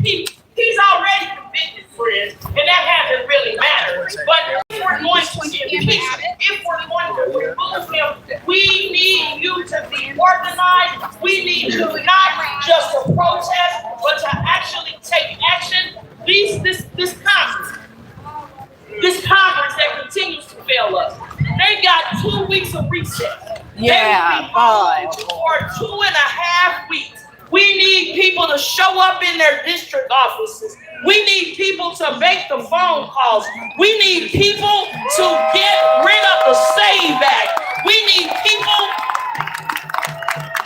he's already convicted, friends, and that hasn't really mattered. But if we're going to impeach him, if we're going to remove him, we need you to be organized. We need you not just to protest, but to actually take action. This Congress that continues to fail us, they got 2 weeks of recess. Yeah, fine. For 2.5 weeks. We need people to show up in their district offices. We need people to make the phone calls. We need people to get rid of the SAVE Act. We need people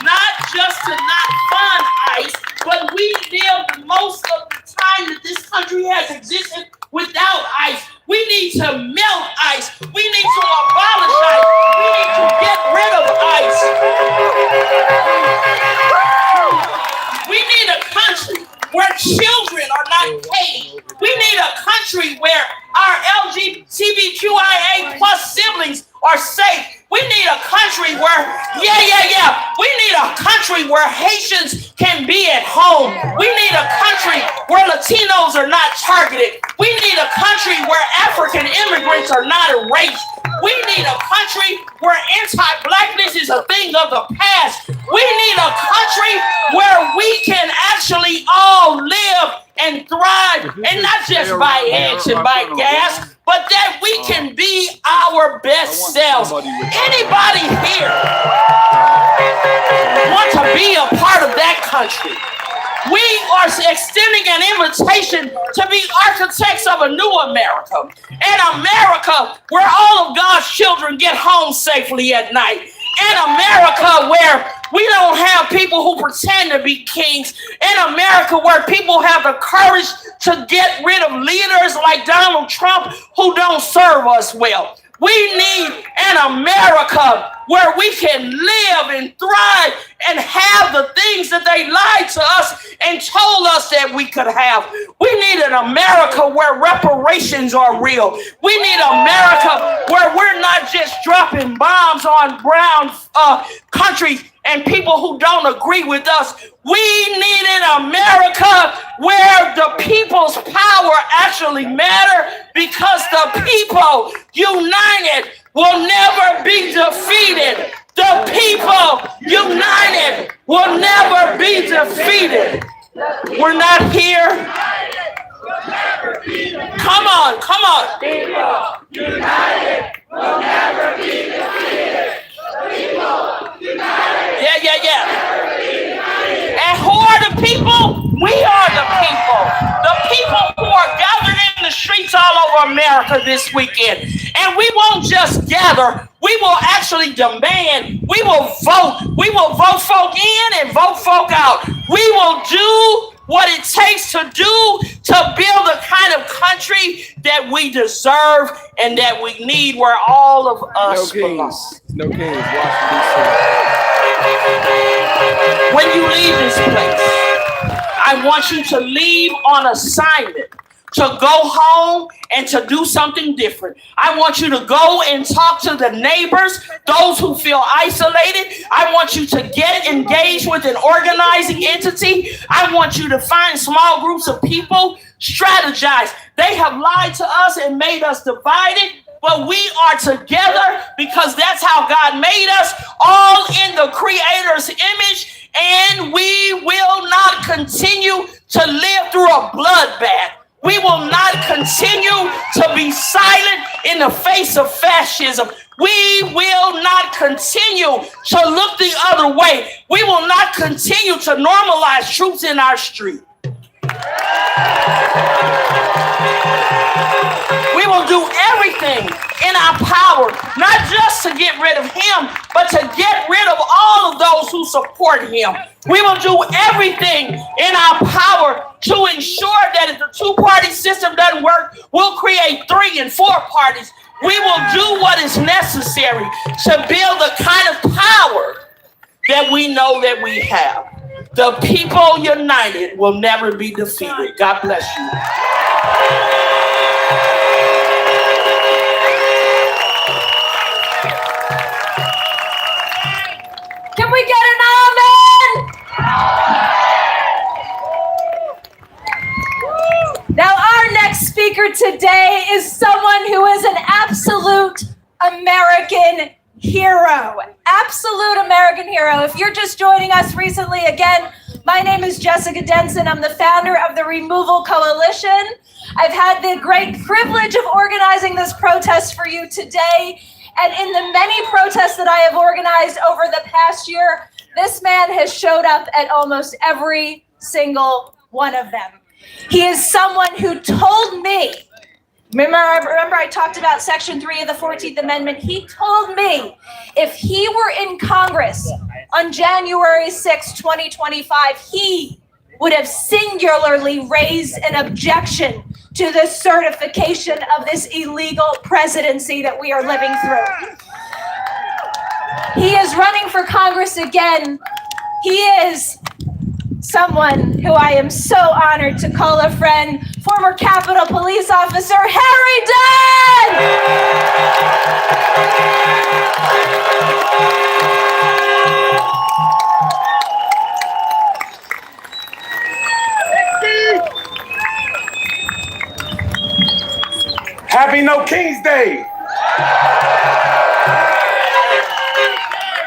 not just to not fund ICE, but we live most of the time that this country has existed without ICE. We need to melt ICE. We need to abolish ICE. We need to get rid of ICE. We need a country where children are not paid. We need a country where our LGBTQIA plus siblings are safe. We need a country where, we need a country where Haitians can be at home. We need a country where Latinos are not targeted. We need a country where African immigrants are not erased. We need a country where anti-blackness is a thing of the past. We need a country where we can actually all live and thrive, and not just by edge and by gas, but that we can be our best selves. Anybody here want to be a part of that country? We are extending an invitation to be architects of a new America. An America where all of God's children get home safely at night. An America where we don't have people who pretend to be kings. In America where people have the courage to get rid of leaders like Donald Trump who don't serve us well. We need an America where we can live and thrive and have the things that they lied to us and told us that we could have. We need an America where reparations are real. We need America where we're not just dropping bombs on brown countries and people who don't agree with us. We need an America where the people's power actually matter, because the people united will never be defeated. The people united will never be defeated. We're not here. Come on. People united will never be defeated. People united. Yeah. And who are the people? We are the people. The people who are gathered in the streets all over America this weekend. And we won't just gather. We will actually demand. We will vote. We will vote folk in and vote folk out. We will do what it takes to do to build the kind of country that we deserve and that we need, where all of us belong. No kings. Washington, D.C. When you leave this place, I want you to leave on assignment to go home and to do something different. I want you to go and talk to the neighbors, those who feel isolated. I want you to get engaged with an organizing entity. I want you to find small groups of people, strategize. They have lied to us and made us divided, but we are together because that's how God made us, all in the Creator's image, and we will not continue to live through a bloodbath. We will not continue to be silent in the face of fascism. We will not continue to look the other way. We will not continue to normalize troops in our street. We will do everything in our power, not just to get rid of him, but to get rid of all of those who support him. We will do everything in our power to ensure that if the two-party system doesn't work, we'll create 3 and 4 parties. We will do what is necessary to build the kind of power that we know that we have. The people united will never be defeated. God bless you. Can we get an amen? speaker today is someone who is an absolute American hero. Absolute American hero. If you're just joining us recently, again, my name is Jessica Denson. I'm the founder of the Removal Coalition. I've had the great privilege of organizing this protest for you today. And in the many protests that I have organized over the past year, this man has showed up at almost every single one of them. He is someone who told me, remember I talked about Section 3 of the 14th Amendment? He told me if he were in Congress on January 6, 2025, he would have singularly raised an objection to the certification of this illegal presidency that we are living through. He is running for Congress again. He is someone who I am so honored to call a friend, former Capitol Police Officer Harry Happy No King's Day.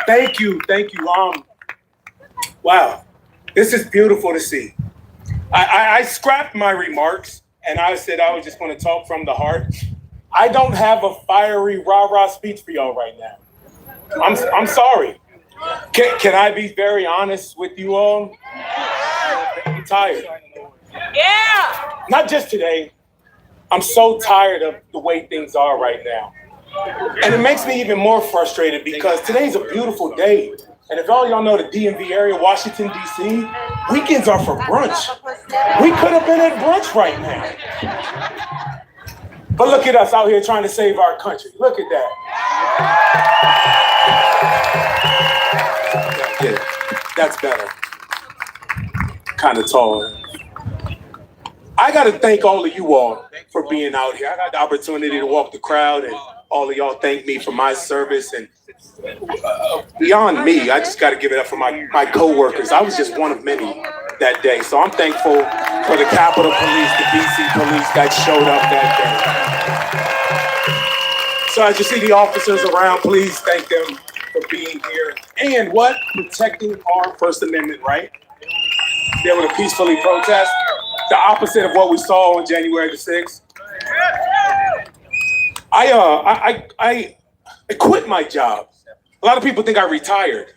Thank you. Wow, this is beautiful to see. I scrapped my remarks and I said I was just going to talk from the heart. I don't have a fiery rah-rah speech for y'all right now. I'm sorry. Can I be very honest with you all? I'm tired. Yeah. Not just today. I'm so tired of the way things are right now. And it makes me even more frustrated because today's a beautiful day. And if all y'all know the DMV area, Washington, D.C., weekends are for brunch. We could have been at brunch right now. But look at us out here trying to save our country. Look at that. Yeah, that's better. Kind of tall. I got to thank all of you all for being out here. I got the opportunity to walk the crowd, and all of y'all thank me for my service. And beyond me, I just got to give it up for my co-workers. I was just one of many that day. So I'm thankful for the Capitol Police, the DC Police that showed up that day. So as you see the officers around, please thank them for being here. And what? Protecting our First Amendment right. Be able to peacefully protest. The opposite of what we saw on January the 6th. I quit my job. A lot of people think I retired.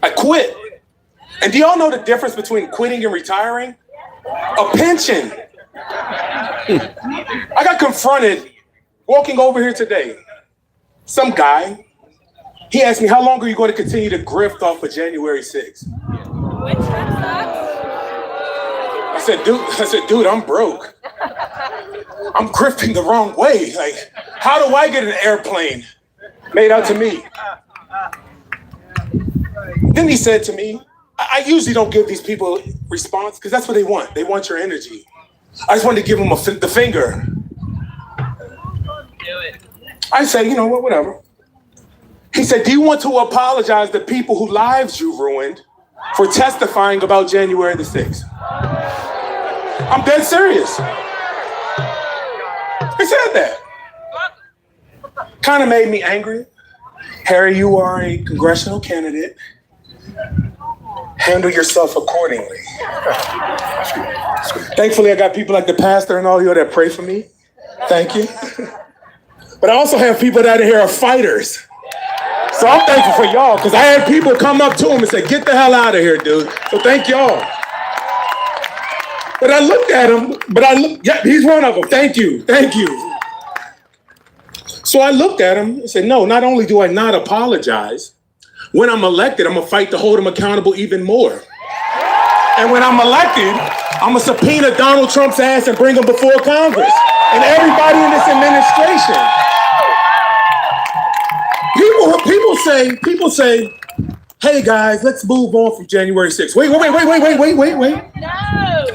I quit. And do y'all know the difference between quitting and retiring? A pension. I got confronted walking over here today. Some guy, he asked me, how long are you going to continue to grift off of January 6th? I said, dude, I'm broke. I'm grifting the wrong way. Like, how do I get an airplane made out to me? Then he said to me, I usually don't give these people response because that's what they want. They want your energy. I just wanted to give them the finger. Do it. I said, you know what, whatever. He said, do you want to apologize to people whose lives you ruined for testifying about January the 6th? I'm dead serious. He said that. Kind of made me angry. Harry, you are a congressional candidate. Handle yourself accordingly. Thankfully, I got people like the pastor and all you that pray for me. Thank you. But I also have people that are here are fighters. So I'm thankful for y'all because I had people come up to him and say, get the hell out of here, dude. So thank y'all. But I looked at him, yeah, he's one of them. Thank you. So I looked at him and said, no, not only do I not apologize, when I'm elected, I'm gonna fight to hold him accountable even more. And when I'm elected, I'm gonna subpoena Donald Trump's ass and bring him before Congress and everybody in this administration. People say, hey guys, let's move on from January 6th. Wait.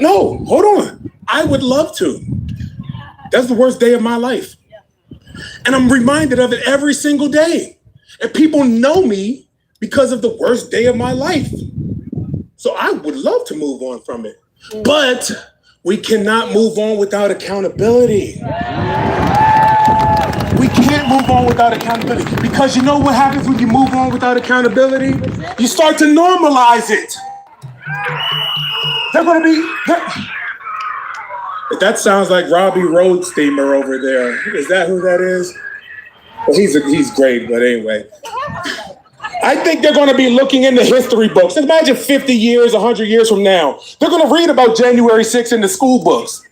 No, hold on. I would love to. That's the worst day of my life. And I'm reminded of it every single day. And people know me because of the worst day of my life. So I would love to move on from it. But We cannot move on without accountability. We can't move on without accountability because you know what happens when you move on without accountability? You start to normalize it. They're going to be... That sounds like Robbie Roadsteamer over there. Is that who that is? Well, he's great, but anyway. I think they're going to be looking in the history books. Imagine 50 years, 100 years from now. They're going to read about January 6th in the school books.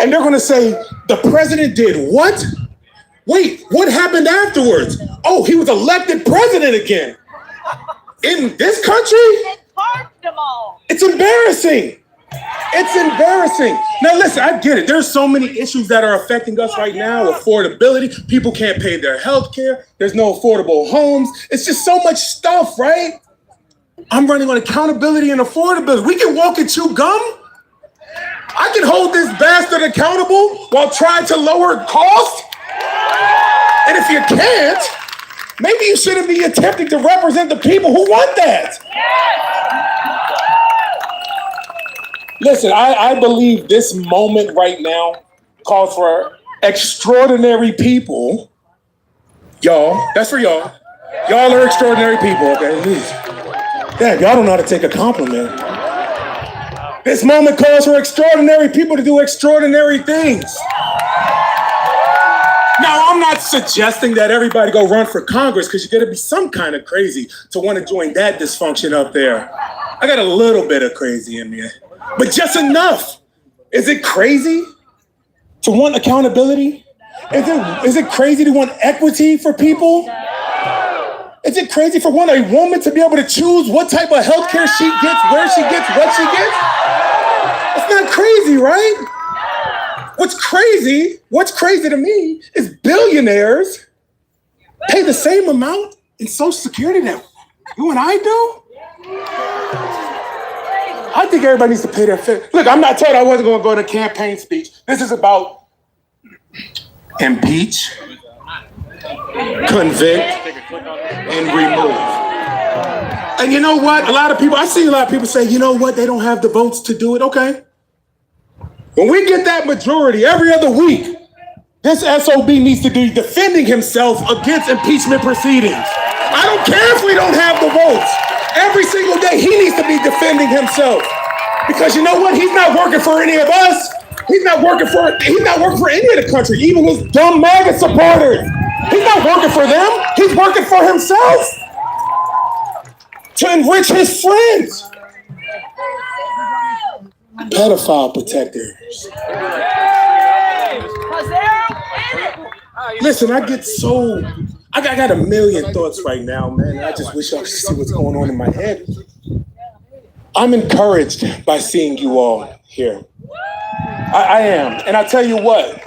And they're going to say, the president did what? Wait, what happened afterwards? Oh, he was elected president again. In this country? It's embarrassing. It's embarrassing. Now listen, I get it. There's so many issues that are affecting us right now. Affordability. People can't pay their health care. There's no affordable homes. It's just so much stuff, right? I'm running on accountability and affordability. We can walk and chew gum. I can hold this bastard accountable while trying to lower cost. And if you can't, maybe you shouldn't be attempting to represent the people who want that. Listen, I believe this moment right now calls for extraordinary people. Y'all, that's for y'all. Y'all are extraordinary people, okay? Damn, y'all don't know how to take a compliment. This moment calls for extraordinary people to do extraordinary things. Now, I'm not suggesting that everybody go run for Congress because you got to be some kind of crazy to want to join that dysfunction up there. I got a little bit of crazy in me. But just enough. Is it crazy to want accountability? Is it crazy to want equity for people? Is it crazy for a woman to be able to choose what type of health care she gets, where she gets, what she gets? It's not crazy, right? What's crazy to me is billionaires pay the same amount in Social Security that you and I do. I think everybody needs to pay their fair. Look, I'm not told I wasn't going to go to a campaign speech. This is about impeach, convict, and remove. And you know what? I see a lot of people say, you know what? They don't have the votes to do it. Okay. When we get that majority every other week, this SOB needs to be defending himself against impeachment proceedings. I don't care if we don't have the votes. Every single day, he needs to be defending himself. Because you know what? He's not working for any of us. He's not working for any of the country, even his dumb MAGA supporters. He's not working for them. He's working for himself to enrich his friends. Pedophile protectors. Listen, I got a million thoughts right now, man. I just wish I could see what's going on in my head. I'm encouraged by seeing you all here. I am. And I tell you what.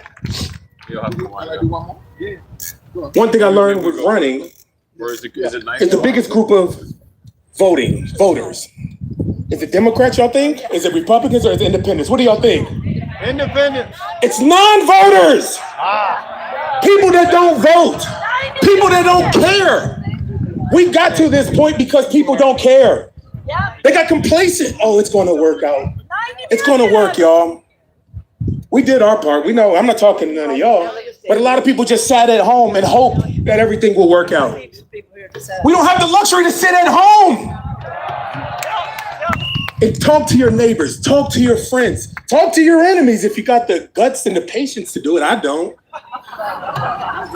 One thing I learned with running is the biggest group of voters. Is it Democrats, y'all think? Is it Republicans or is it independents? What do y'all think? Independents. It's non-voters. People that don't vote. People that don't care. We got to this point because people don't care. They got complacent. Oh, it's going to work out. It's going to work, y'all. We did our part. We know. I'm not talking to none of y'all. But a lot of people just sat at home and hope that everything will work out. We don't have the luxury to sit at home. And talk to your neighbors. Talk to your friends. Talk to your enemies if you got the guts and the patience to do it. I don't.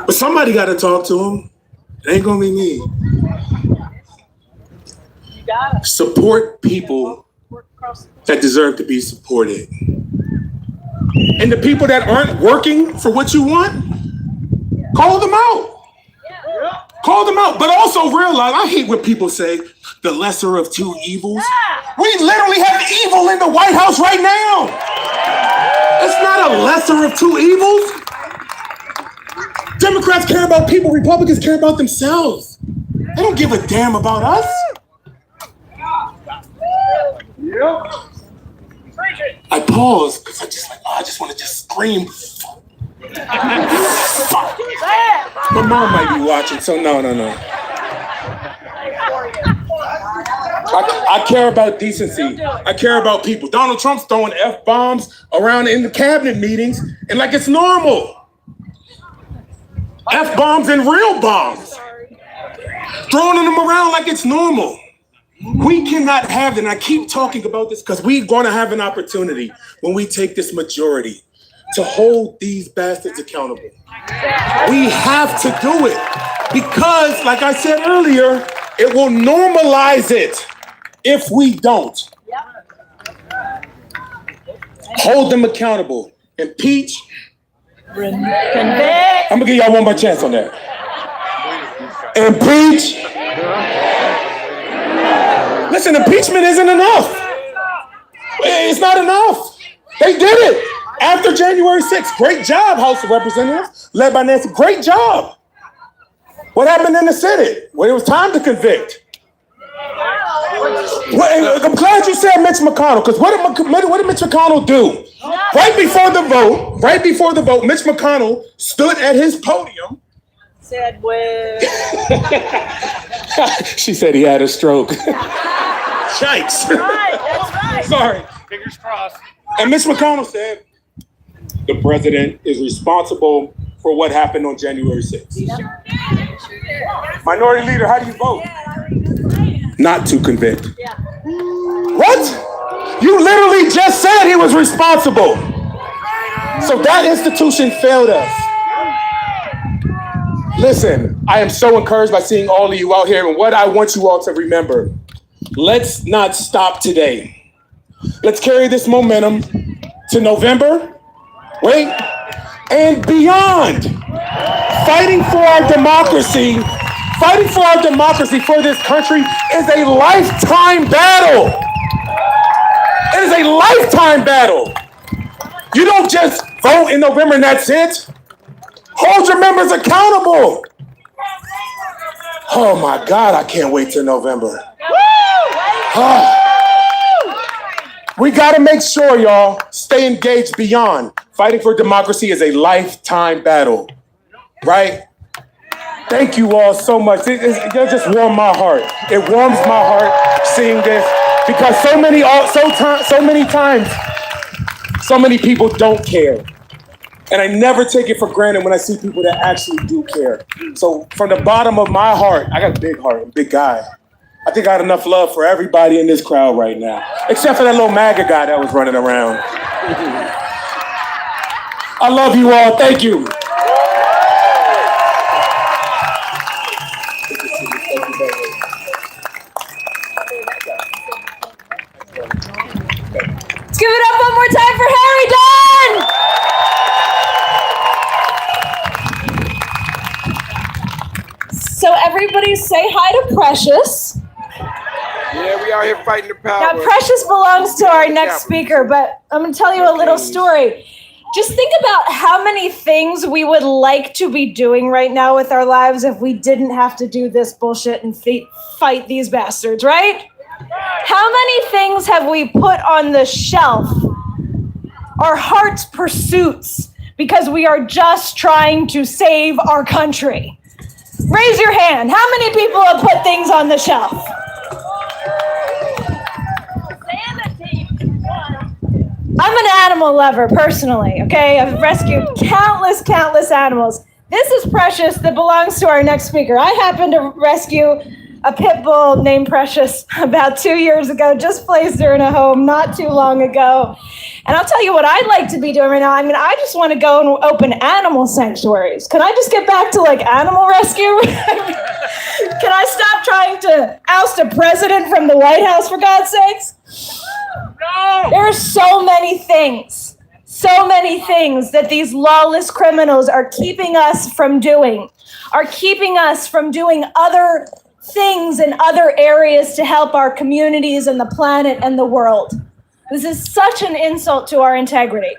But somebody got to talk to them. It ain't going to be me. Support people that deserve to be supported. And the people that aren't working for what you want, call them out. Call them out. But also realize, I hate when people say the lesser of two evils. We literally have evil in the White House right now. It's not a lesser of two evils. Democrats care about people, Republicans care about themselves. They don't give a damn about us. I pause because I just want to scream. My mom might be watching, so no. I care about decency. I care about people. Donald Trump's throwing F-bombs around in the cabinet meetings and like it's normal. F-bombs and real bombs. Throwing them around like it's normal. We cannot have that. And I keep talking about this because we're going to have an opportunity when we take this majority to hold these bastards accountable. We have to do it because, like I said earlier, it will normalize it if we don't. Hold them accountable. Impeach. I'm going to give y'all one more chance on that. Impeach. Listen, impeachment isn't enough. It's not enough. They did it after January 6th. Great job, House of Representatives, led by Nancy. Great job. What happened in the Senate? Well, it was time to convict. Well, I'm glad you said Mitch McConnell, because what did Mitch McConnell do? Right before the vote, Mitch McConnell stood at his podium. Said, well. She said he had a stroke. Yikes. That's right. Sorry. Fingers crossed. And Mitch McConnell said the president is responsible for what happened on January 6th. Minority Leader, how do you vote? Not to convict. What? You literally just said he was responsible. So that institution failed us. Listen, I am so encouraged by seeing all of you out here, and what I want you all to remember, let's not stop today. Let's carry this momentum to November, and beyond. Fighting for our democracy for this country is a lifetime battle. It is a lifetime battle. You don't just vote in November and that's it. Hold your members accountable. Oh my God, I can't wait till November. We gotta make sure, y'all, stay engaged beyond. Fighting for democracy is a lifetime battle, right? Thank you all so much. It just warmed my heart. It warms my heart seeing this because so many times, so many people don't care. And I never take it for granted when I see people that actually do care. So from the bottom of my heart, I got a big heart, a big guy. I think I had enough love for everybody in this crowd right now, except for that little MAGA guy that was running around. I love you all. Thank you. Let's give it up one more time for Harry Dunn! So everybody say hi to Precious. Yeah, we out here fighting the power. Now, Precious belongs to our next speaker, but I'm going to tell you a little story. Just think about how many things we would like to be doing right now with our lives if we didn't have to do this bullshit and fight these bastards, right? How many things have we put on the shelf, our heart's pursuits, because we are just trying to save our country? Raise your hand. How many people have put things on the shelf? I'm an animal lover personally, okay? I've rescued countless animals. This is Precious that belongs to our next speaker. I happened to rescue a pit bull named Precious about 2 years ago, just placed her in a home not too long ago. And I'll tell you what I'd like to be doing right now. I mean, I just want to go and open animal sanctuaries. Can I just get back to like animal rescue? Can I stop trying to oust a president from the White House, for God's sakes? No! There are so many things that these lawless criminals are keeping us from doing other things in other areas to help our communities and the planet and the world. This is such an insult to our integrity.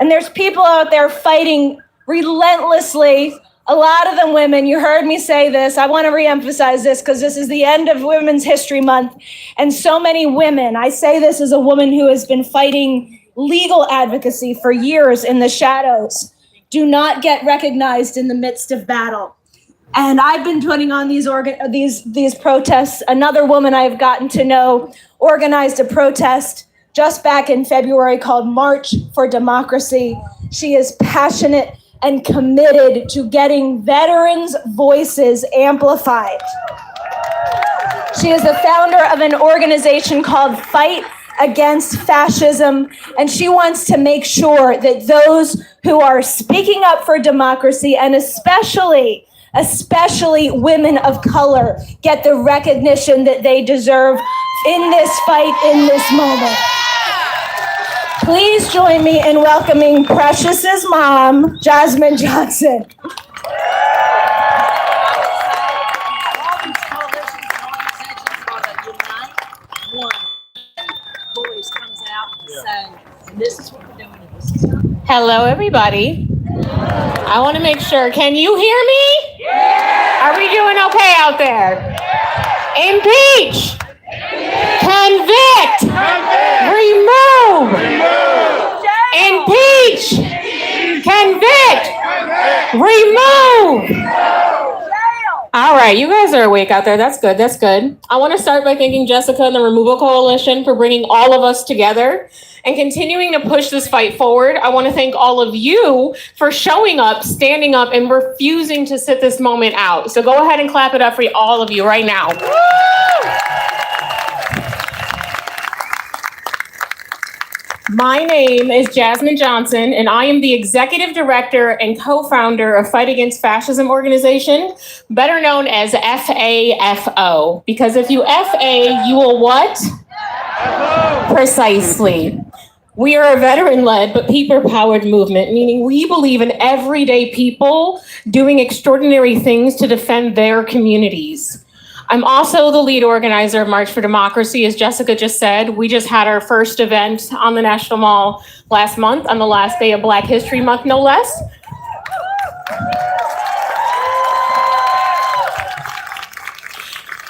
And there's people out there fighting relentlessly, a lot of them women. You heard me say this. I want to reemphasize this because this is the end of Women's History Month. And so many women, I say this as a woman who has been fighting legal advocacy for years in the shadows, do not get recognized in the midst of battle. And I've been putting on these protests. Another woman I've gotten to know organized a protest just back in February called March for Democracy. She is passionate and committed to getting veterans' voices amplified. She is the founder of an organization called Fight Against Fascism, and she wants to make sure that those who are speaking up for democracy, and especially women of color, get the recognition that they deserve in this fight, in this moment. Please join me in welcoming Precious's mom, Jasmine Johnson. This is what we're doing. Hello, everybody. I want to make sure. Can you hear me? Yeah. Are we doing okay out there? Yeah. Impeach. Convict. Remove. Impeach. Convict. Remove. All right, you guys are awake out there. That's good. That's good. I want to start by thanking Jessica and the Removal Coalition for bringing all of us together and continuing to push this fight forward. I want to thank all of you for showing up, standing up, and refusing to sit this moment out. So go ahead and clap it up for all of you right now. My name is Jasmine Johnson, and I am the Executive Director and Co-Founder of Fight Against Fascism organization, better known as FAFO. Because if you FA, you will what? Precisely. We are a veteran-led but people-powered movement, meaning we believe in everyday people doing extraordinary things to defend their communities. I'm also the lead organizer of March for Democracy, as Jessica just said. We just had our first event on the National Mall last month, on the last day of Black History Month, no less.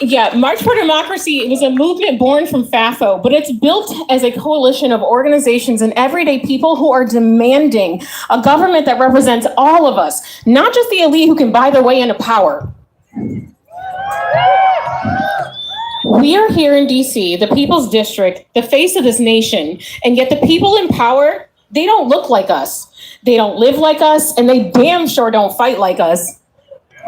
Yeah, March for Democracy was a movement born from FAFO, but it's built as a coalition of organizations and everyday people who are demanding a government that represents all of us, not just the elite who can buy their way into power. We are here in DC, the People's District, the face of this nation, and yet the people in power, they don't look like us. They don't live like us, and they damn sure don't fight like us.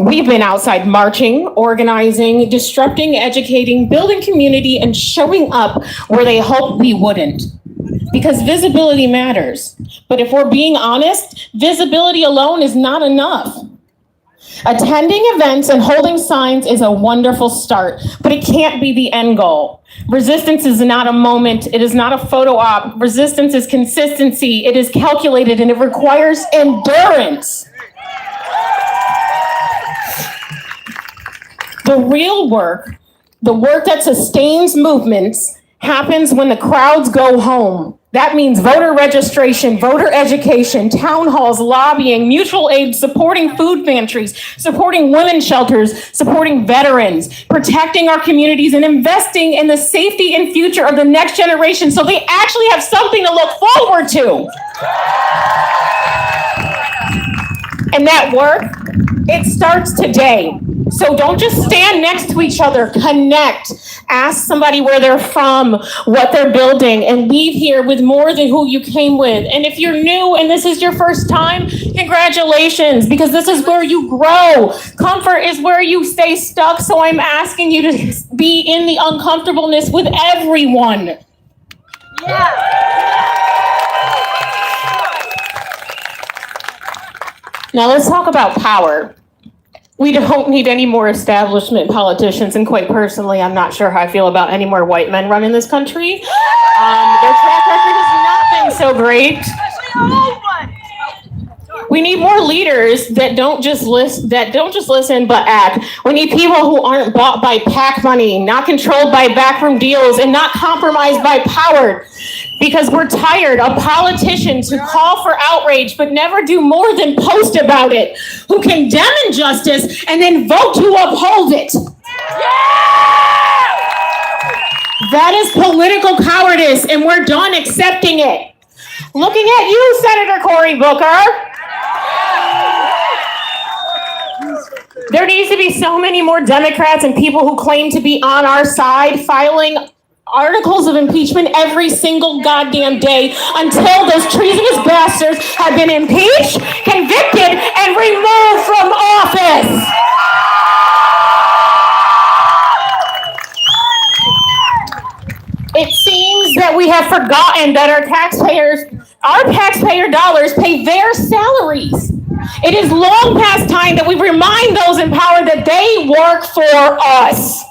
We've been outside marching, organizing, disrupting, educating, building community, and showing up where they hoped we wouldn't. Because visibility matters. But if we're being honest, visibility alone is not enough. Attending events and holding signs is a wonderful start, but it can't be the end goal. Resistance is not a moment. It is not a photo op. Resistance is consistency. It is calculated, and it requires endurance. The real work, the work that sustains movements, happens when the crowds go home. That means voter registration, voter education, town halls, lobbying, mutual aid, supporting food pantries, supporting women's shelters, supporting veterans, protecting our communities, and investing in the safety and future of the next generation so they actually have something to look forward to. And that work, it starts today. So don't just stand next to each other, connect, ask somebody where they're from, what they're building, and leave here with more than who you came with. And if you're new and this is your first time, congratulations, because this is where you grow. Comfort is where you stay stuck, so I'm asking you to be in the uncomfortableness with everyone. Now let's talk about power. We don't need any more establishment politicians, and quite personally, I'm not sure how I feel about any more white men running this country. Their track record has not been so great. We need more leaders that don't just listen but act. We need people who aren't bought by PAC money, not controlled by backroom deals, and not compromised by power. Because we're tired of politicians who call for outrage but never do more than post about it, who condemn injustice and then vote to uphold it. That is political cowardice, and we're done accepting it. Looking at you, Senator Cory Booker. There needs to be so many more Democrats and people who claim to be on our side filing articles of impeachment every single goddamn day until those treasonous bastards have been impeached, convicted, and removed from office. It seems that we have forgotten that our taxpayer dollars pay their salaries. It is long past time that we remind those in power that they work for us.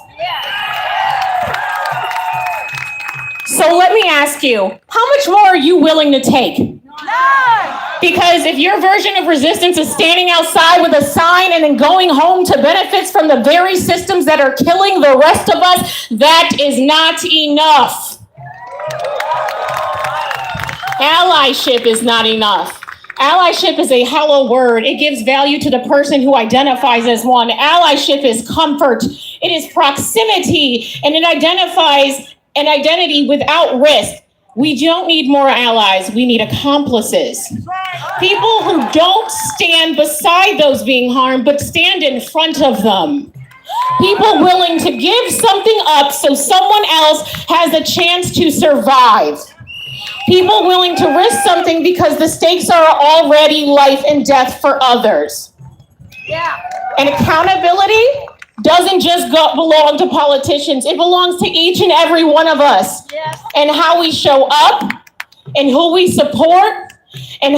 So let me ask you, how much more are you willing to take? None. Because if your version of resistance is standing outside with a sign and then going home to benefits from the very systems that are killing the rest of us, that is not enough. Allyship is not enough. Allyship is a hollow word. It gives value to the person who identifies as one. Allyship is comfort. It is proximity, and it identifies an identity without risk. We don't need more allies. We need accomplices. People who don't stand beside those being harmed, but stand in front of them. People willing to give something up so someone else has a chance to survive. People willing to risk something because the stakes are already life and death for others. Yeah. And accountability doesn't just belong to politicians. It belongs to each and every one of us. Yes. And how we show up, and who we support, and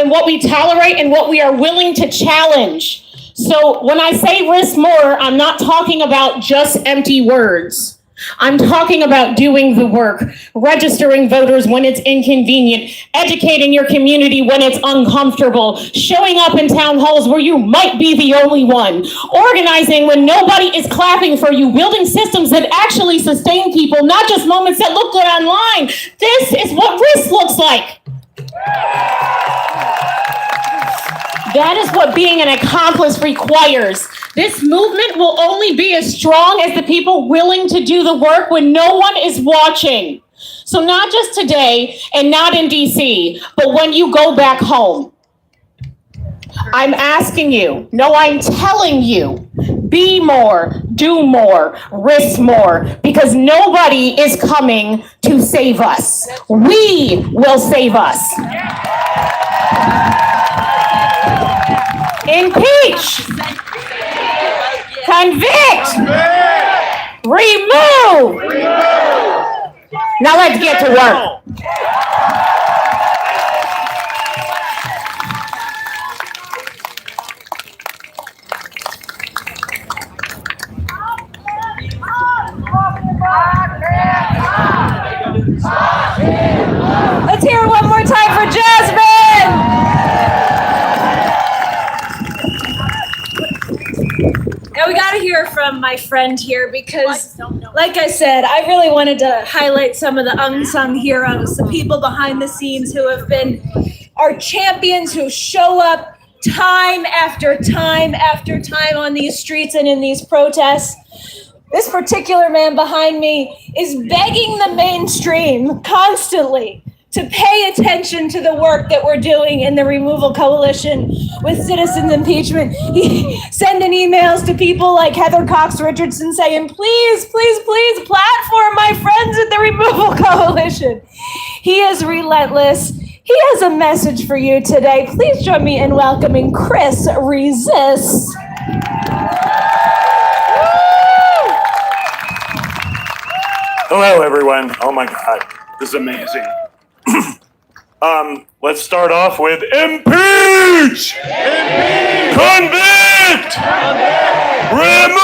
what we tolerate, and what we are willing to challenge. So when I say risk more, I'm not talking about just empty words. I'm talking about doing the work, registering voters when it's inconvenient, educating your community when it's uncomfortable, showing up in town halls where you might be the only one, organizing when nobody is clapping for you, building systems that actually sustain people, not just moments that look good online. This is what risk looks like. That is what being an accomplice requires. This movement will only be as strong as the people willing to do the work when no one is watching. So not just today and not in DC, but when you go back home. I'm asking you, no, I'm telling you, be more, do more, risk more, because nobody is coming to save us. We will save us. Impeach, convict, remove. Now let's get to work. Let's hear it one more time for Jasmine. Now we got to hear from my friend here because, like I said, I really wanted to highlight some of the unsung heroes, the people behind the scenes who have been our champions, who show up time after time after time on these streets and in these protests. This particular man behind me is begging the mainstream constantly to pay attention to the work that we're doing in the Removal Coalition with citizens impeachment. Sending emails to people like Heather Cox Richardson saying, please, please, please platform my friends at the Removal Coalition. He is relentless. He has a message for you today. Please join me in welcoming Chris Resist. Hello, everyone. Oh my God, this is amazing. Let's start off with impeach! Impeach! Convict! Remove!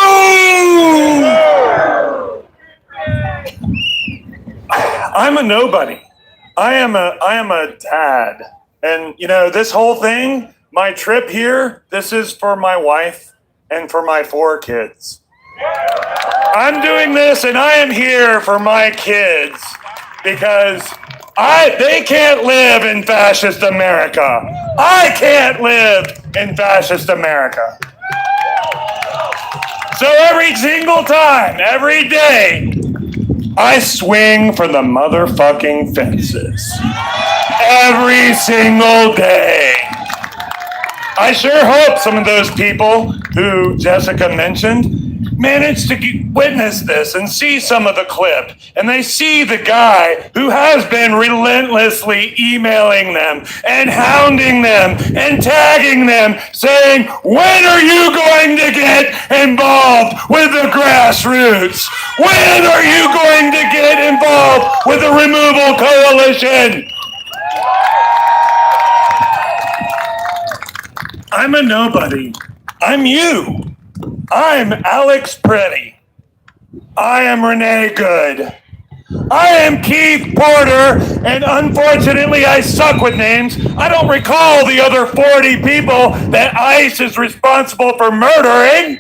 I'm a nobody. I am a dad. And you know, this whole thing, my trip here, this is for my wife and for my 4 kids. I'm doing this and I am here for my kids because they can't live in fascist America. I can't live in fascist America. So every single time, every day, I swing for the motherfucking fences. Every single day. I sure hope some of those people who Jessica mentioned manage to witness this and see some of the clip. And they see the guy who has been relentlessly emailing them and hounding them and tagging them saying, when are you going to get involved with the grassroots? When are you going to get involved with the removal coalition? I'm a nobody. I'm you. I'm Alex Pretty. I am Renee Good. I am Keith Porter, and unfortunately I suck with names. I don't recall the other 40 people that ICE is responsible for murdering.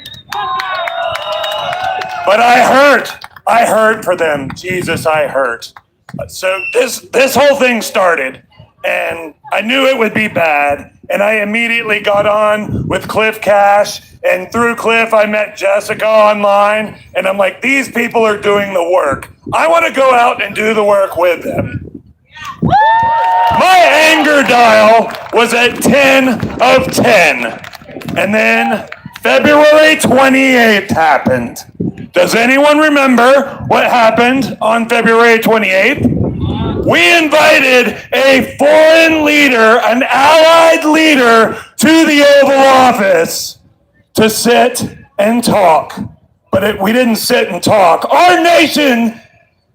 But I hurt for them. Jesus, I hurt. So this whole thing started, and I knew it would be bad, and I immediately got on with Cliff Cash, and through Cliff, I met Jessica online, and I'm like, these people are doing the work. I want to go out and do the work with them. My anger dial was at 10 of 10, and then February 28th happened. Does anyone remember what happened on February 28th? We invited a foreign leader, an allied leader, to the Oval Office to sit and talk. But we didn't sit and talk. Our nation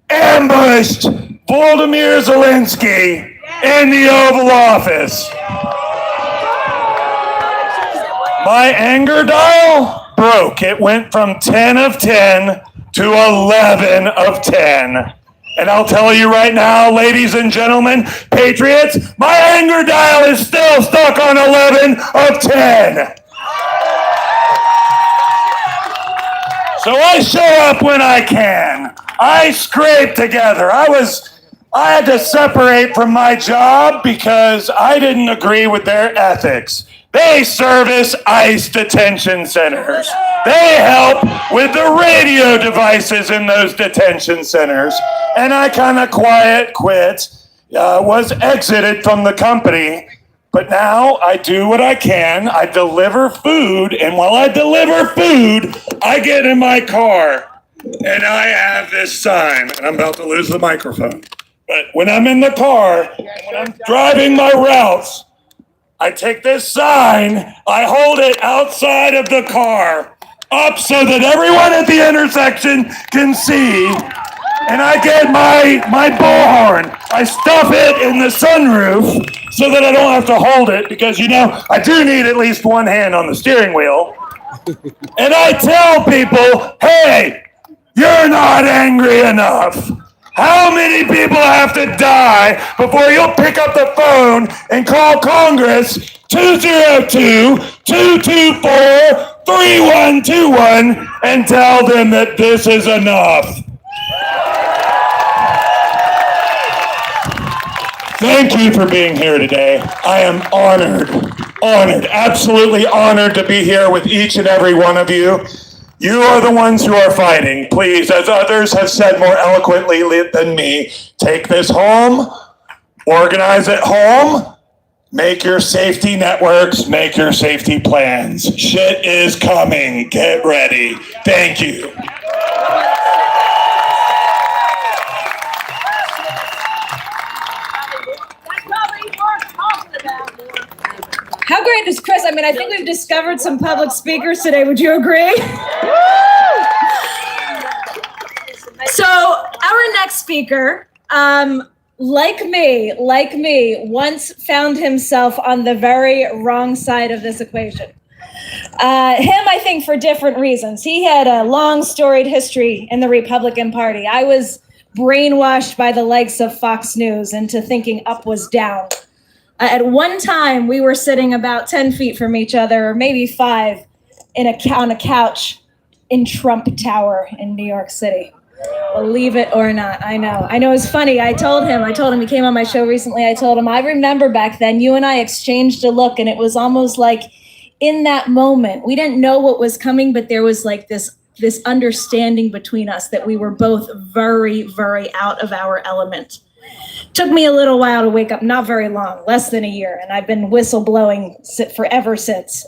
ambushed Volodymyr Zelensky in the Oval Office. My anger dial broke. It went from 10 of 10 to 11 of 10. And I'll tell you right now, ladies and gentlemen, patriots, my anger dial is still stuck on 11 of 10. So I show up when I can. I scrape together. I had to separate from my job because I didn't agree with their ethics. They service ICE detention centers. They help with the radio devices in those detention centers. And I kind of was exited from the company. But now I do what I can. I deliver food. And while I deliver food, I get in my car and I have this sign. And I'm about to lose the microphone. But when I'm in the car, when I'm driving my routes, I take this sign, I hold it outside of the car, up so that everyone at the intersection can see, and I get my bullhorn. I stuff it in the sunroof so that I don't have to hold it, because, I do need at least one hand on the steering wheel. And I tell people, hey, you're not angry enough. How many people have to die before you'll pick up the phone and call Congress 202-224-3121 and tell them that this is enough? Thank you for being here today. I am honored, absolutely honored to be here with each and every one of you. You are the ones who are fighting. Please, as others have said more eloquently than me, take this home, organize it home, make your safety networks, make your safety plans. Shit is coming. Get ready. Thank you. How great is Chris? I mean, I think we've discovered some public speakers today. Would you agree? So our next speaker, like me, once found himself on the very wrong side of this equation. I think, for different reasons. He had a long, storied history in the Republican Party. I was brainwashed by the likes of Fox News into thinking up was down. At one time, we were sitting about 10 feet from each other, or maybe 5, on a couch in Trump Tower in New York City. Believe it or not, I know. It's funny. I told him, he came on my show recently. I told him, I remember back then, you and I exchanged a look, and it was almost like in that moment, we didn't know what was coming, but there was like this understanding between us that we were both very, very out of our element. Took me a little while to wake up, not very long, less than a year, and I've been whistleblowing forever since.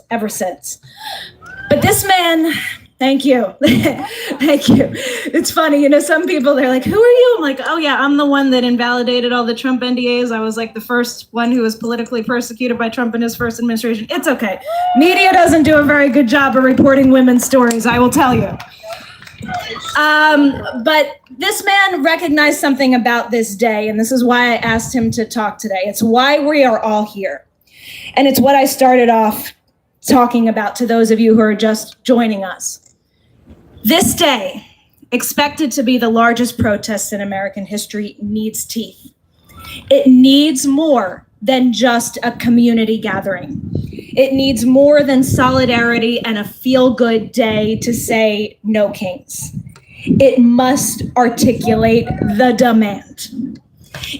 But this man, thank you. Thank you. It's funny, some people, they're like, who are you? I'm like, oh yeah, I'm the one that invalidated all the Trump NDAs. I was like the first one who was politically persecuted by Trump in his first administration. It's okay. Media doesn't do a very good job of reporting women's stories, I will tell you. But this man recognized something about this day, and this is why I asked him to talk today. It's why we are all here. And it's what I started off talking about to those of you who are just joining us. This day, expected to be the largest protest in American history, needs teeth. It needs more than just a community gathering. It needs more than solidarity and a feel-good day to say no kings. It must articulate the demand.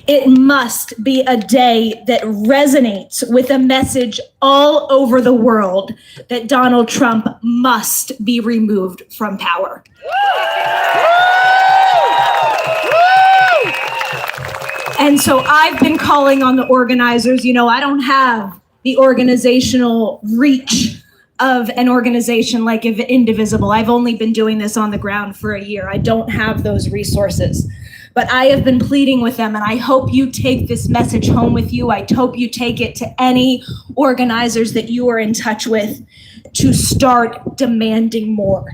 It must be a day that resonates with a message all over the world that Donald Trump must be removed from power. And so I've been calling on the organizers. I don't have the organizational reach of an organization like Indivisible. I've only been doing this on the ground for a year. I don't have those resources. But I have been pleading with them, and I hope you take this message home with you. I hope you take it to any organizers that you are in touch with to start demanding more,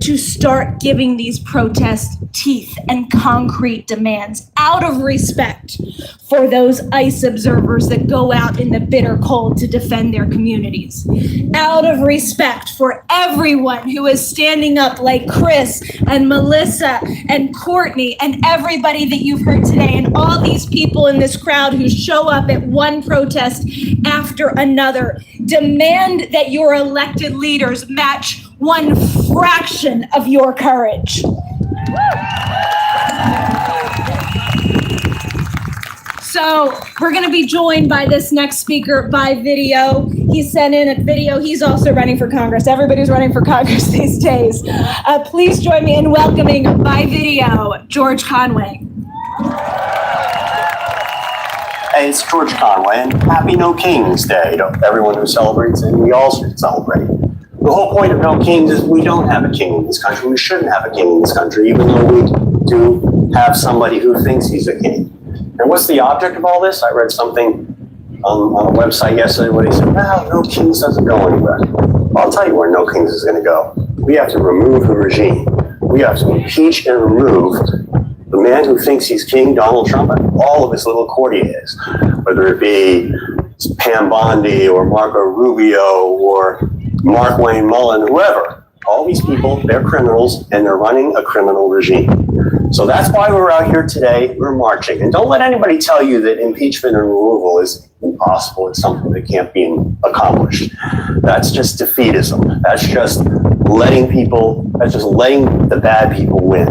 to start giving these protests teeth and concrete demands out of respect for those ICE observers that go out in the bitter cold to defend their communities, out of respect for everyone who is standing up like Chris and Melissa and Courtney and everybody that you've heard today, and all these people in this crowd who show up at one protest after another. Demand that your elected leaders match one fraction of your courage. So we're going to be joined by this next speaker by video. He sent in a video. He's also running for Congress. Everybody's running for Congress these days. Please join me in welcoming by video George Conway. Hey, it's George Conway, and happy No Kings Day to everyone who celebrates, and we all should celebrate. The whole point of No Kings is we don't have a king in this country. We shouldn't have a king in this country, even though we do have somebody who thinks he's a king. And what's the object of all this? I read something on a website yesterday where they said, well, No Kings doesn't go anywhere. Well, I'll tell you where No Kings is going to go. We have to remove the regime. We have to impeach and remove the man who thinks he's king, Donald Trump, and all of his little courtiers, whether it be Pam Bondi or Marco Rubio or Mark Wayne Mullen, whoever. All these people, they're criminals, and they're running a criminal regime. So that's why we're out here today. We're marching. And don't let anybody tell you that impeachment and removal is impossible. It's something that can't be accomplished. That's just defeatism. That's just letting the bad people win.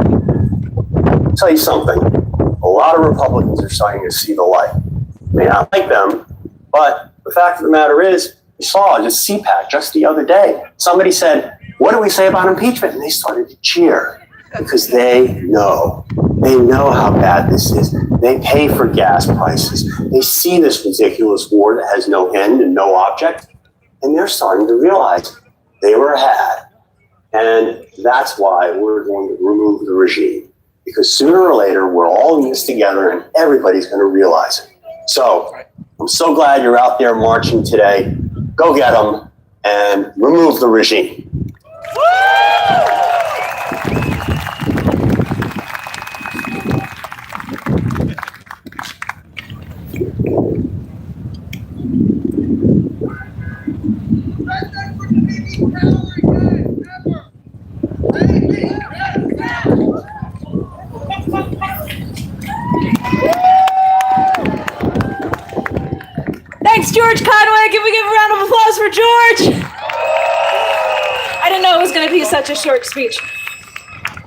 I'll tell you something. A lot of Republicans are starting to see the light. I may not like them, but the fact of the matter is, you saw just CPAC just the other day. Somebody said, what do we say about impeachment? And they started to cheer because they know how bad this is. They pay for gas prices. They see this ridiculous war that has no end and no object. And they're starting to realize they were had. And that's why we're going to remove the regime. Because sooner or later, we're all in this together and everybody's going to realize it. So I'm so glad you're out there marching today. Go get them and remove the regime. Thanks, George Conway. Can we give a round of applause for George? I didn't know it was going to be such a short speech.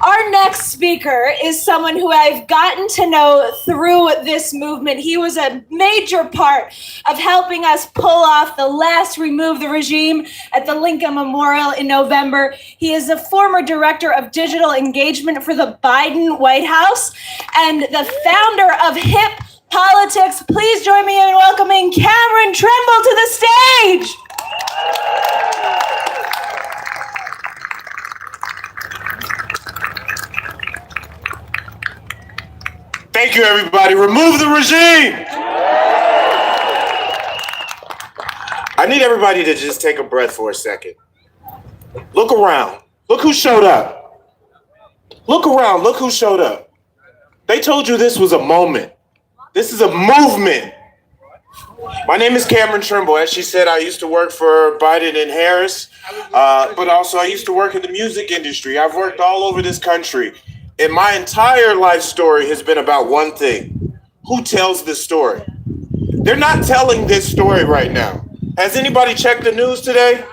Our next speaker is someone who I've gotten to know through this movement. He was a major part of helping us pull off the last Remove the Regime at the Lincoln Memorial in November. He is the former director of digital engagement for the Biden White House and the founder of HIP politics. Please join me in welcoming Cameron Trimble to the stage. Thank you, everybody. Remove the regime. I need everybody to just take a breath for a second. Look around. Look who showed up. Look around. Look who showed up. They told you this was a moment. This is a movement. My name is Cameron Trimble. As she said, I used to work for Biden and Harris, but also I used to work in the music industry. I've worked all over this country. And my entire life story has been about one thing. Who tells this story? They're not telling this story right now. Has anybody checked the news today?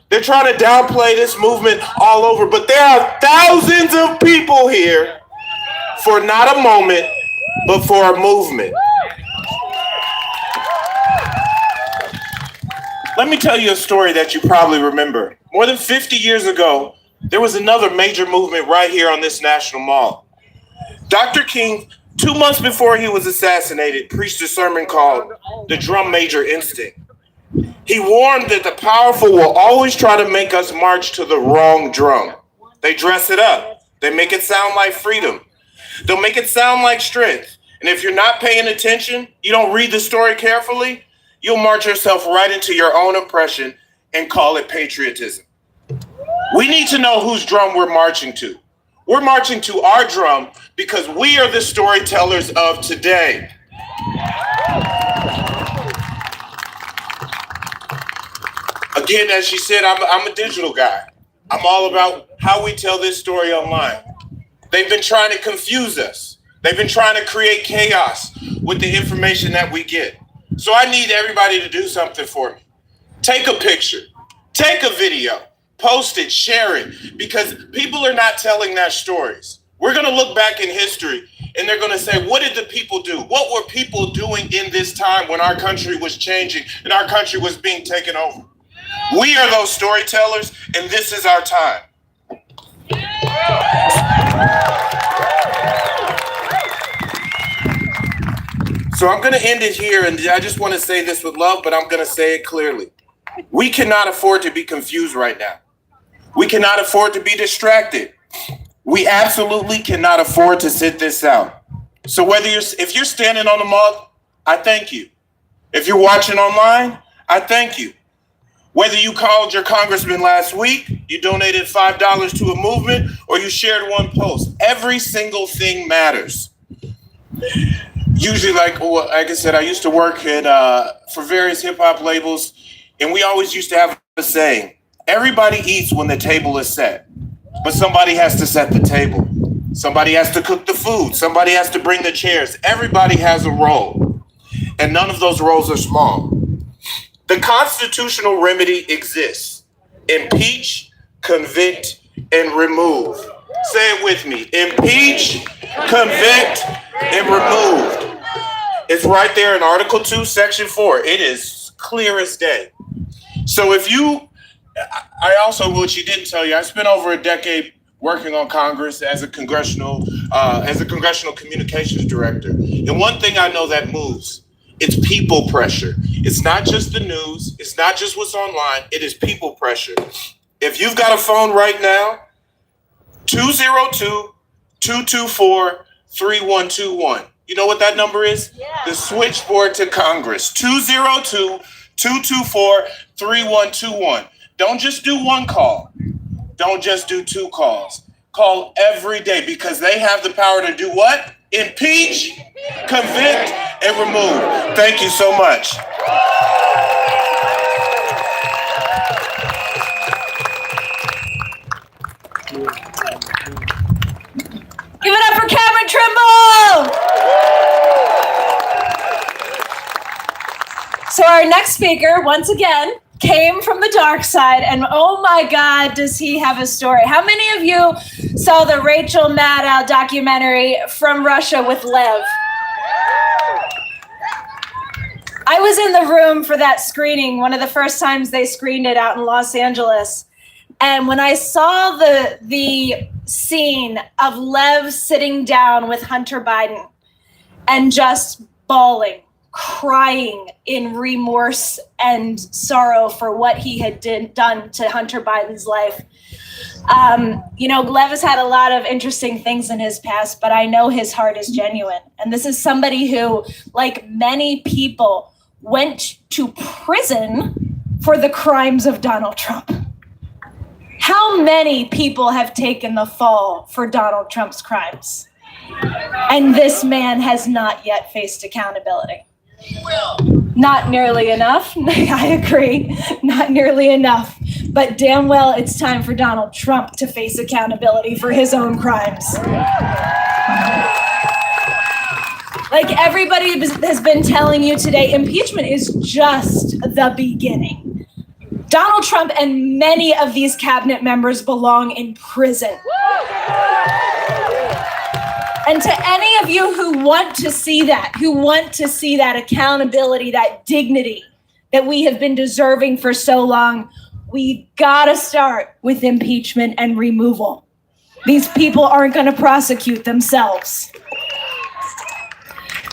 They're trying to downplay this movement all over, but there are thousands of people here for not a moment, but for a movement. Let me tell you a story that you probably remember. More than 50 years ago, there was another major movement right here on this National Mall. Dr. King, 2 months before he was assassinated, preached a sermon called The Drum Major Instinct. He warned that the powerful will always try to make us march to the wrong drum. They dress it up. They make it sound like freedom. They'll make it sound like strength. And if you're not paying attention, you don't read the story carefully, you'll march yourself right into your own oppression and call it patriotism. We need to know whose drum we're marching to. We're marching to our drum because we are the storytellers of today. Again, as she said, I'm a digital guy. I'm all about how we tell this story online. They've been trying to confuse us. They've been trying to create chaos with the information that we get. So I need everybody to do something for me. Take a picture, take a video, post it, share it, because people are not telling their stories. We're going to look back in history and they're going to say, what did the people do? What were people doing in this time when our country was changing and our country was being taken over? We are those storytellers, and this is our time. So I'm going to end it here, and I just want to say this with love, but I'm going to say it clearly. We cannot afford to be confused right now. We cannot afford to be distracted. We absolutely cannot afford to sit this out. So if you're standing on the mall, I thank you. If you're watching online, I thank you. Whether you called your congressman last week, you donated $5 to a movement, or you shared one post, every single thing matters. Usually, like I said, I used to work for various hip hop labels, and we always used to have a saying, everybody eats when the table is set, but somebody has to set the table. Somebody has to cook the food. Somebody has to bring the chairs. Everybody has a role, and none of those roles are small. The constitutional remedy exists. Impeach, convict, and remove. Say it with me. Impeach, convict, and remove. It's right there in Article 2, Section 4. It is clear as day. So I also, what she didn't tell you, I spent over a decade working on Congress as a congressional communications director. And one thing I know that moves, it's people pressure. It's not just the news. It's not just what's online. It is people pressure. If you've got a phone right now, 202-224-3121. You know what that number is? Yeah. The switchboard to Congress, 202-224-3121. Don't just do one call. Don't just do two calls. Call every day because they have the power to do what? Impeach, convict, and remove. Thank you so much. Give it up for Cameron Trimble! So our next speaker, once again, came from the dark side, and oh my God, does he have a story. How many of you saw the Rachel Maddow documentary From Russia with Lev? I was in the room for that screening, one of the first times they screened it out in Los Angeles. And when I saw the scene of Lev sitting down with Hunter Biden and just bawling, crying in remorse and sorrow for what he had done to Hunter Biden's life. Lev has had a lot of interesting things in his past, but I know his heart is genuine. And this is somebody who, like many people, went to prison for the crimes of Donald Trump. How many people have taken the fall for Donald Trump's crimes? And this man has not yet faced accountability. Not nearly enough. I agree. Not nearly enough. But damn well, it's time for Donald Trump to face accountability for his own crimes. Like everybody has been telling you today, impeachment is just the beginning. Donald Trump and many of these cabinet members belong in prison. And to any of you who want to see that accountability, that dignity that we have been deserving for so long, we gotta start with impeachment and removal. These people aren't gonna prosecute themselves.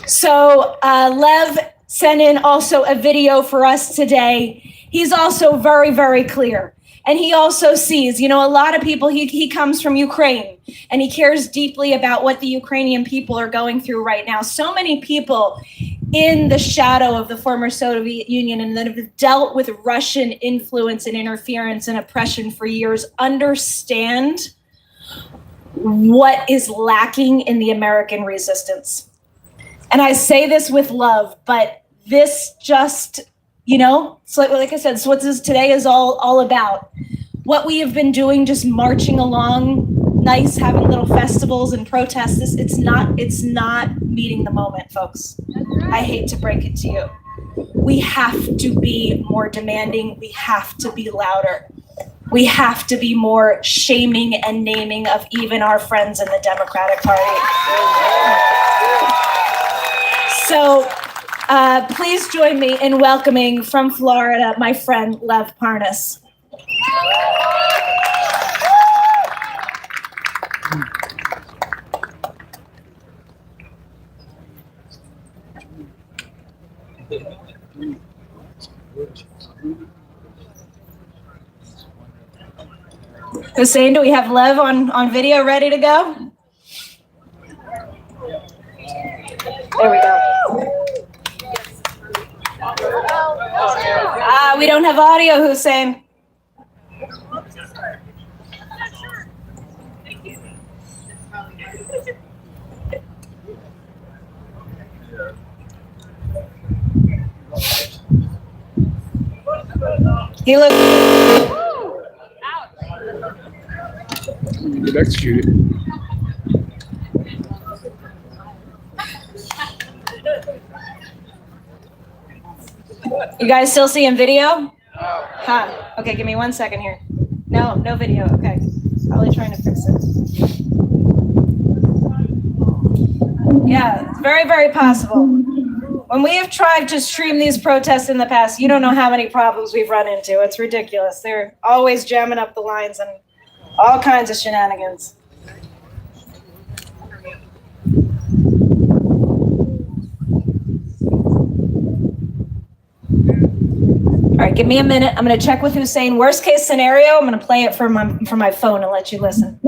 So Lev sent in also a video for us today. He's also very, very clear. And he also sees, a lot of people, he comes from Ukraine and he cares deeply about what the Ukrainian people are going through right now. So many people in the shadow of the former Soviet Union and that have dealt with Russian influence and interference and oppression for years understand what is lacking in the American resistance. And I say this with love, but this just, so like I said, it's what this today is all about. What we have been doing, just marching along, nice, having little festivals and protests, it's not meeting the moment, folks. I hate to break it to you. We have to be more demanding. We have to be louder. We have to be more shaming and naming of even our friends in the Democratic Party. So please join me in welcoming from Florida, my friend Lev Parnas. Hussein, do we have Lev on video ready to go? There we go. We don't have audio, Hussein. He looks. Get executed. You guys still seeing video? Huh. Okay, give me 1 second here. No video. Okay. Probably trying to fix it. Yeah, it's very, very possible. When we have tried to stream these protests in the past, you don't know how many problems we've run into. It's ridiculous. They're always jamming up the lines and all kinds of shenanigans. All right, give me a minute. I'm going to check with Hussein. Worst case scenario, I'm going to play it from my phone and let you listen.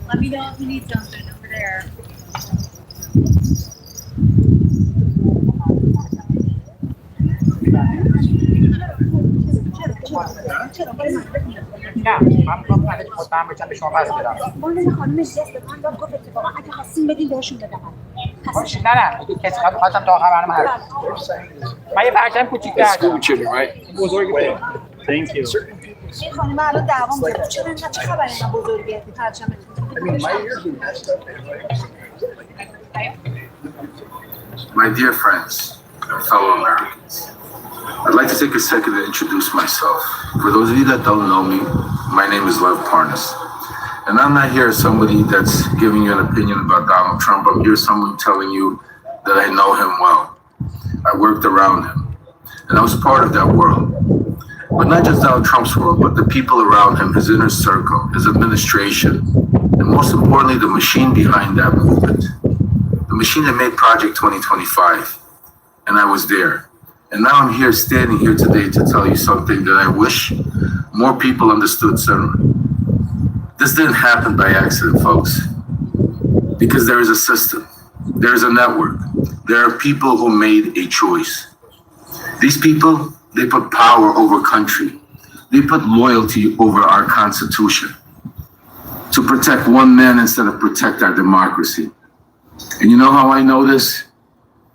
Let me know if you need something over there. نه من مطمئن باشم به شما پس بدم. اون خانم جست به من گفت اتفاقا اگه خواستین بدین بهشون بدم. نه اگه کسی خواستم تا آخر برنامه هست. من یه پرچم کوچیک School children, right? بزرگ Thank you. این خانم الان دعوام داره. چرا اینقدر چه خبره اینا بزرگه پرچم؟ My dear friends, fellow Americans, I'd like to take a second to introduce myself. For those of you that don't know me, my name is Lev Parnas. And I'm not here as somebody that's giving you an opinion about Donald Trump. I'm here as someone telling you that I know him well. I worked around him, and I was part of that world. But not just Donald Trump's world, but the people around him, his inner circle, his administration, and most importantly, the machine behind that movement. The machine that made Project 2025. And I was there. And now I'm here, standing here today to tell you something that I wish more people understood sooner. This didn't happen by accident, folks. Because there is a system. There is a network. There are people who made a choice. These people, they put power over country. They put loyalty over our Constitution to protect one man instead of protect our democracy. And you know how I know this?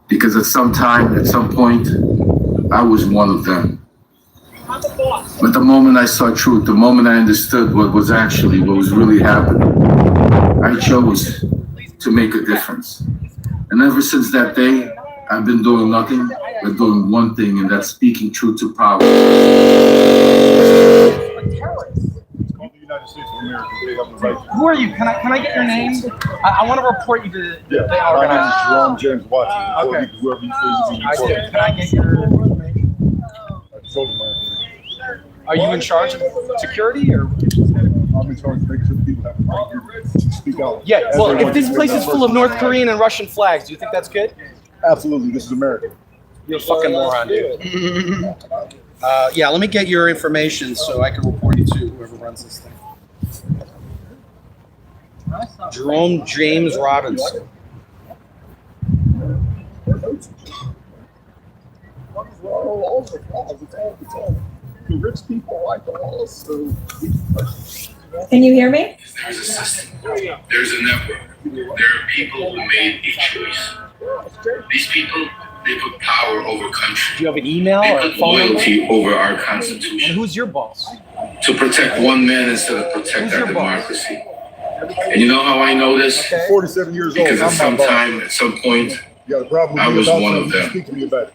Because at some point, I was one of them. But the moment I saw truth, the moment I understood what was really happening, I chose to make a difference. And ever since that day, I've been doing nothing but doing one thing, and that's speaking truth to power. Who are you? Can I get your name? I want to report you to the organizer. Jerome James Watson. Okay. Whoever you say Can I get your information? I told you my information. Are you in charge of security or? I'm in charge of making sure people have the right to speak out. Yeah. Well, if this place is full of North Korean and Russian flags, do you think that's good? Absolutely. This is America. You're a fucking moron, dude. Yeah, let me get your information so I can report you to whoever runs this thing. Jerome James Robinson. The rich people like the laws, so. Can you hear me? There's a system. There's a network. There are people who made a choice. These people, they put power over country. Do you have an email They or a put phone number? loyalty over our And Constitution who's your boss? to protect one man instead of protect our democracy. And you know how I know this? I'm 47 years old. Because at some point, You got a problem with I me was about one of something, them. speak to me about it.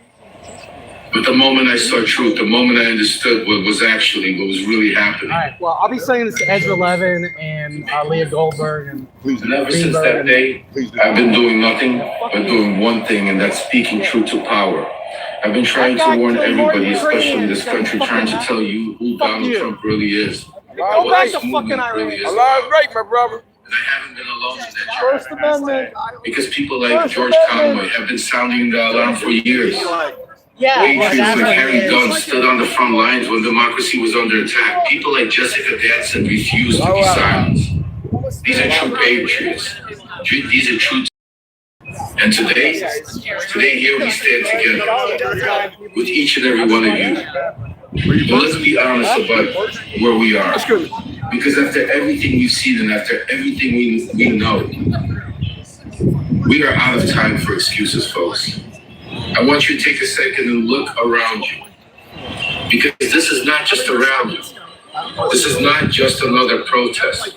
But the moment I saw truth, the moment I understood what was really happening, All right. Well, I'll be saying this to Ezra Levin and Leah Goldberg and. Please and do. ever since that day, I've been doing nothing but doing one thing, and that's speaking truth to power. I've been trying to warn everybody, especially in this country, trying to tell you who Donald Trump really is. Go back to fucking Iran. Allah is right, my brother. And I haven't been alone in that First Amendment. because people like George Conway have been sounding the alarm for years. Patriots like Harry Dunn stood on the front lines when democracy was under attack. People like Jessica Danson refused to be silenced. These are true patriots. These are true. And today here we stand together with each and every one of you. But let's be honest about where we are. Because after everything we've seen and after everything we know, we are out of time for excuses, folks. I want you to take a second and look around you. Because this is not just around you. This is not just another protest.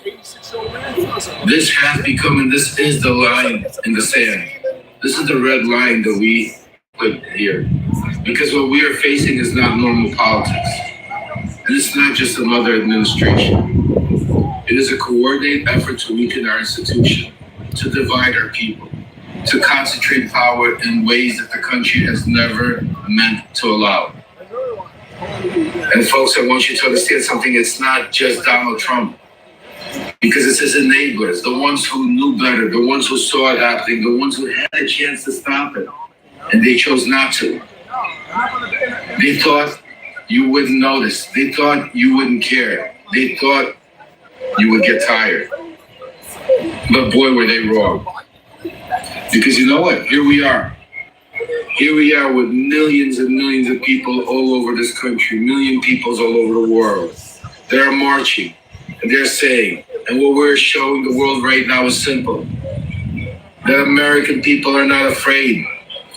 This has become, and this is the line in the sand. This is the red line that we put here. Because what we are facing is not normal politics. And it's not just another administration. It is a coordinated effort to weaken our institution, to divide our people, to concentrate power in ways that the country has never meant to allow. And folks, I want you to understand something. It's not just Donald Trump. Because it's his enablers, the ones who knew better, the ones who saw it happening, the ones who had a chance to stop it. And they chose not to. They thought you wouldn't notice. They thought you wouldn't care. They thought you would get tired. But boy, were they wrong. Because you know what? Here we are. Here we are with millions and millions of people all over this country, million peoples all over the world. They're marching and they're saying, and what we're showing the world right now is simple. That American people are not afraid.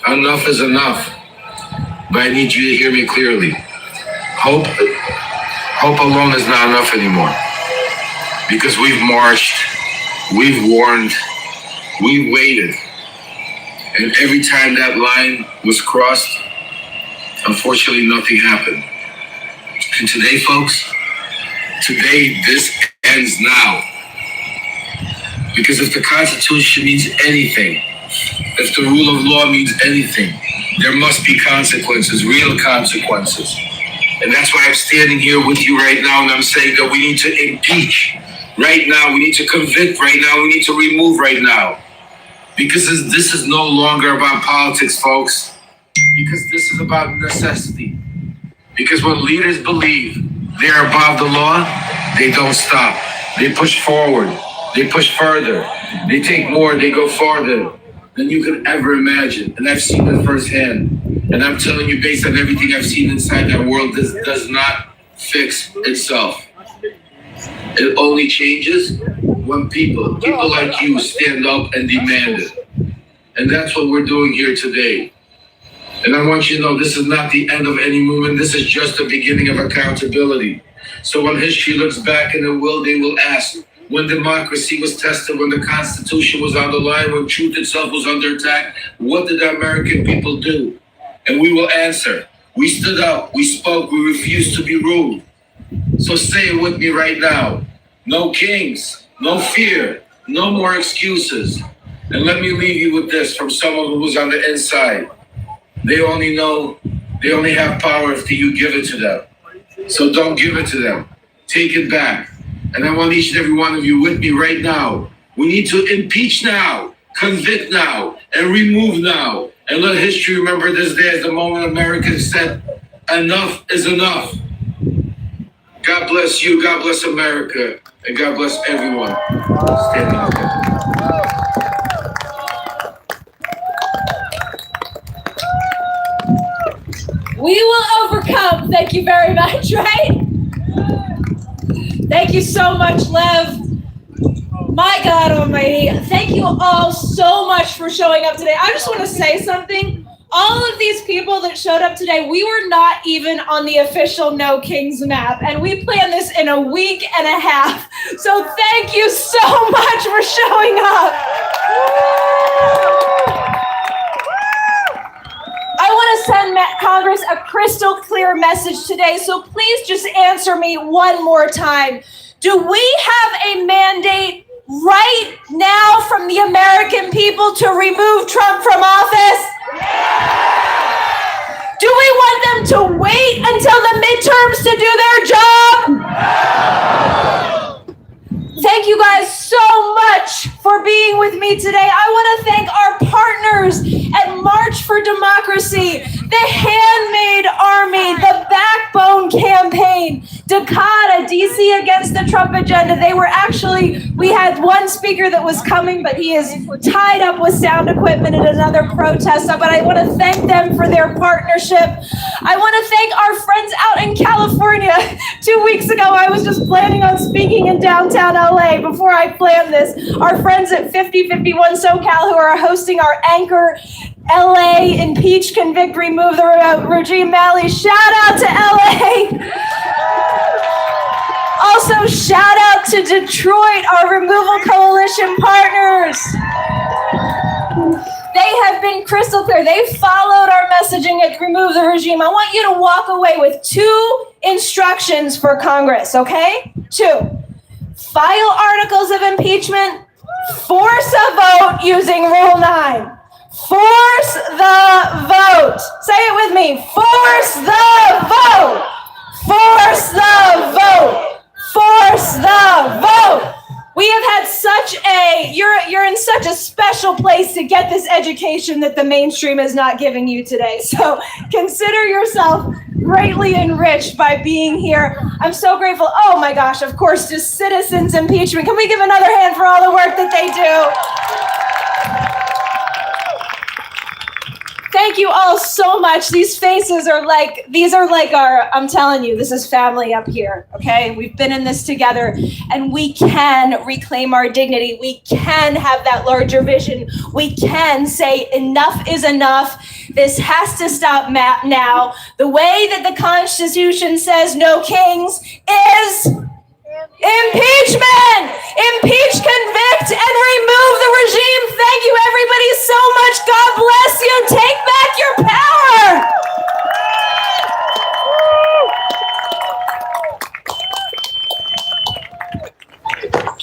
Enough is enough. But I need you to hear me clearly. Hope alone is not enough anymore. Because we've marched, we've warned, we've waited. And every time that line was crossed, Unfortunately, nothing happened. And today, folks, today this ends now. Because if the Constitution means anything, if the rule of law means anything, there must be consequences, real consequences. And that's why I'm standing here with you right now, and I'm saying that we need to impeach right now. We need to convict right now. We need to remove right now. Because this is no longer about politics, folks. Because this is about necessity. Because when leaders believe they're above the law, they don't stop. They push forward. They push further. They take more. They go farther than you could ever imagine. And I've seen it firsthand. And I'm telling you, based on everything I've seen inside that world, this does not fix itself. It only changes when people like you stand up and demand it. And that's what we're doing here today. And I want you to know this is not the end of any movement. This is just the beginning of accountability. So when history looks back and they will ask, when democracy was tested, when the Constitution was on the line, when truth itself was under attack, what did the American people do? And we will answer. We stood up, we spoke, we refused to be ruled. So say it with me right now. No kings, no fear, no more excuses. And let me leave you with this from someone who was on the inside. They only have power if you give it to them. So don't give it to them. Take it back. And I want each and every one of you with me right now. We need to impeach now, convict now, and remove now. And let history remember this day as the moment America said, enough is enough. God bless you, God bless America, and God bless everyone standing up there. We will overcome. Thank you very much, right? Thank you so much, Lev. My God almighty. Thank you all so much for showing up today. I just want to say something. All of these people that showed up today, we were not even on the official No Kings map, and we planned this in a week and a half. So thank you so much for showing up. I want to send Congress a crystal clear message today, so please just answer me one more time. Do we have a mandate right now from the American people to remove Trump from office? Do we want them to wait until the midterms to do their job? Thank you guys so much for being with me today. I want to thank our partners at March for Democracy, the Handmaid Army, the Backbone Campaign, Dakota, DC Against the Trump Agenda. We had one speaker that was coming, but he is tied up with sound equipment at another protest. But I want to thank them for their partnership. I want to thank our friends out in California. 2 weeks ago, I was just planning on speaking in downtown LA before I planned this. Our friends at 5051 SoCal who are hosting our Anchor LA Impeach, Convict, Remove the Regime rally. Shout out to LA. Also, shout out to Detroit, our Removal Coalition partners. They have been crystal clear. They followed our messaging at Remove the Regime. I want you to walk away with 2 instructions for Congress, okay? 2. File articles of impeachment. Force a vote using Rule 9. Force the vote. Say it with me. Force the vote. Force the vote. Force the vote. We have had you're in such a special place to get this education that the mainstream is not giving you today. So consider yourself greatly enriched by being here. I'm so grateful. Oh my gosh, of course, just citizens impeachment. Can we give another hand for all the work that they do? Thank you all so much. These faces are like I'm telling you, this is family up here, okay? We've been in this together, and we can reclaim our dignity. We can have that larger vision. We can say enough is enough. This has to stop now. The way that the Constitution says no kings is impeachment! Impeach, convict, and remove the regime. Thank you, everybody, so much. God bless you. Take back your power.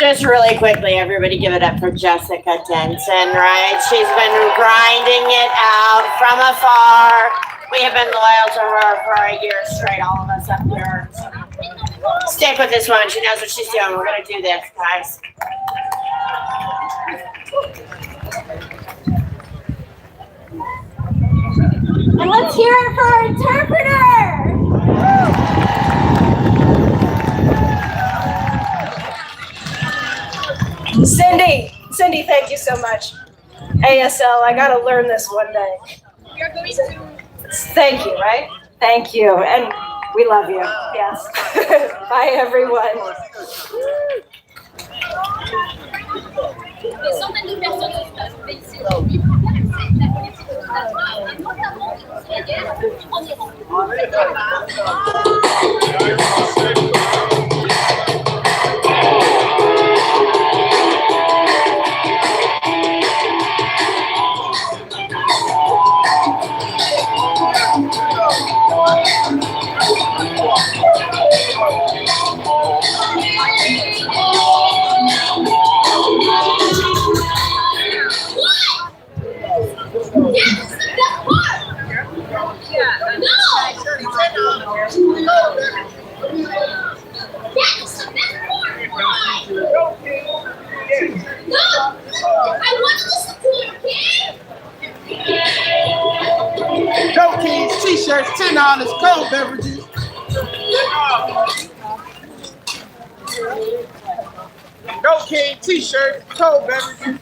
Just really quickly, everybody give it up for Jessica Denson, right? She's been grinding it out from afar. We have been loyal to her for a year straight, all of us up here. Stick with this woman. She knows what she's doing. We're going to do this, guys. And let's hear it for our interpreter. Cindy, thank you so much. ASL, I gotta learn this one day. You're going to. Thank you, right? Thank you, and we love you. Yes. Bye, everyone. Des centaines de personnes se passent ici aujourd'hui pour faire la politique migratoire et notamment la guerre en Iran. Dope Kings t-shirts, $10, cold beverages. Dope King t-shirt, cold beverages.